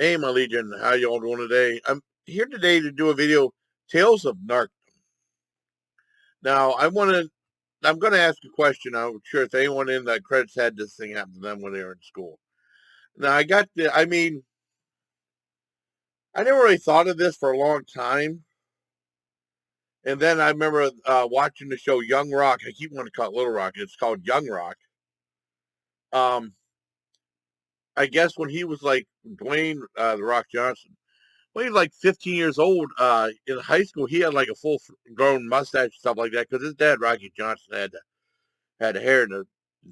Hey, my Legion, how you all doing today? I'm here today to do a video, Tales of NARC. Now, I'm going to ask a question. I'm sure if anyone in the credits had this thing happen to them when they were in school. Now, I never really thought of this for a long time. And then I remember watching the show Young Rock. I keep wanting to call it Little Rock. It's called Young Rock. I guess when he was like Dwayne The Rock Johnson, when he was like 15 years old, in high school, he had like a full grown mustache and stuff like that because his dad, Rocky Johnson, had hair and a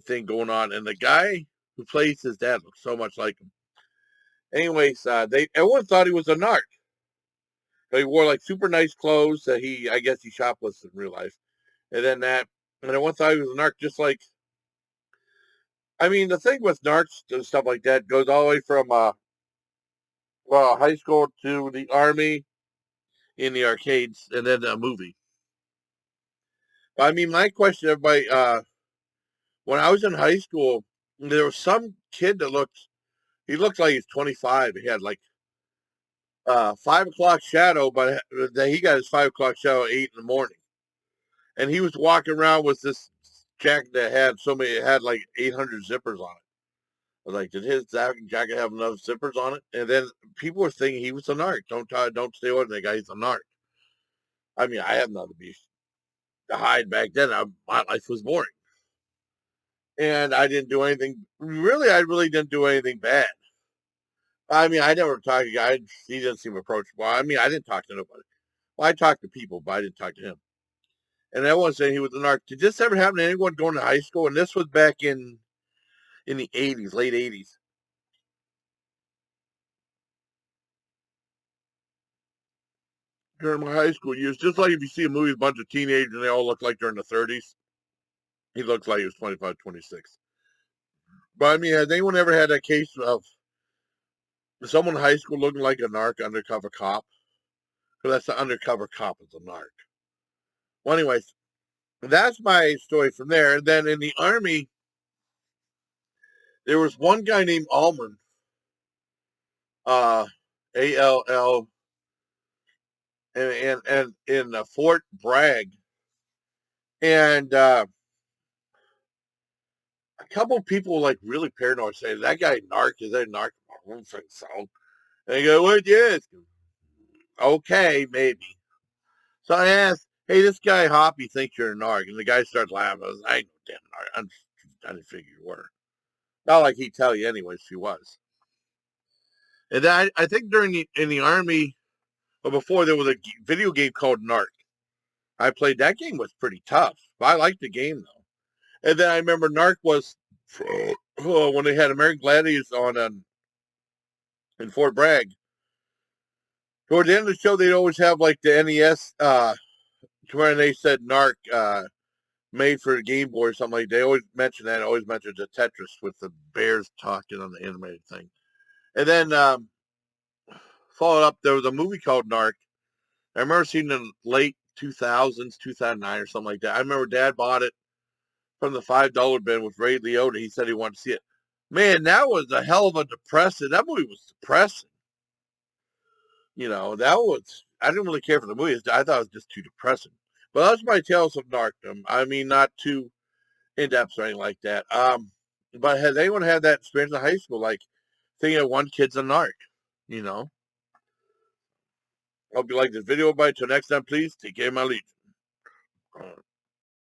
thing going on. And the guy who plays his dad looks so much like him. Anyways, everyone thought he was a narc. He wore like super nice clothes that I guess he shoplifted in real life. And and everyone thought he was a narc, just like, the thing with narcs and stuff like that goes all the way from, high school to the army in the arcades and then a movie. My question, everybody, when I was in high school, there was some kid he looked like he was 25. He had like 5 o'clock shadow, but he got his 5 o'clock shadow at 8 in the morning. And he was walking around with this jacket that had like 800 zippers on it. I was like, did his jacket have enough zippers on it? And then people were thinking he was a narc. Don't stay with the guy. He's a narc. I have nothing to hide back then. My life was boring. And I didn't do anything. Really, I really didn't do anything bad. I never talked to guys. He didn't seem approachable. I didn't talk to nobody. Well, I talked to people, but I didn't talk to him. And everyone saying he was a narc. Did this ever happen to anyone going to high school? And this was back in the 80s, late 80s. During my high school years, just like if you see a movie with a bunch of teenagers and they all look like they're in the 30s, he looks like he was 25, 26. But has anyone ever had a case of someone in high school looking like a narc undercover cop? Because that's the undercover cop is a narc. Well, anyways, that's my story from there. And then in the army, there was one guy named Allman, ALL, and in Fort Bragg, and a couple of people like really paranoid saying that guy narc, is that narc? I don't think so. And they go, "What? Yes, okay, maybe." So I asked, "Hey, this guy Hoppy thinks you're a narc," and the guy started laughing. I was, "I ain't no damn narc. I didn't figure you were." Not like he'd tell you anyways. She was. And then I think in the army, or before, there was a video game called Narc. I played that game. Was pretty tough, but I liked the game though. And then I remember Narc was when they had American Gladiators on in Fort Bragg. Toward the end of the show, they'd always have like the NES where they said Narc made for the Game Boy or something like that. They always mention that. Always mention the Tetris with the bears talking on the animated thing. And then followed up, there was a movie called Narc. I remember seeing it in late 2000s, 2009 or something like that. I remember Dad bought it from the $5 bin with Ray Liotta. He said he wanted to see it. Man, that was a hell of a depressing. That movie was depressing. I didn't really care for the movie. I thought it was just too depressing. But that's my Tales of NARCdom. Not too in depth or anything like that. But has anyone had that experience in high school, like thinking that one kid's a narc? You know. Hope you like this video. Bye. Till next time, please take care of my legion.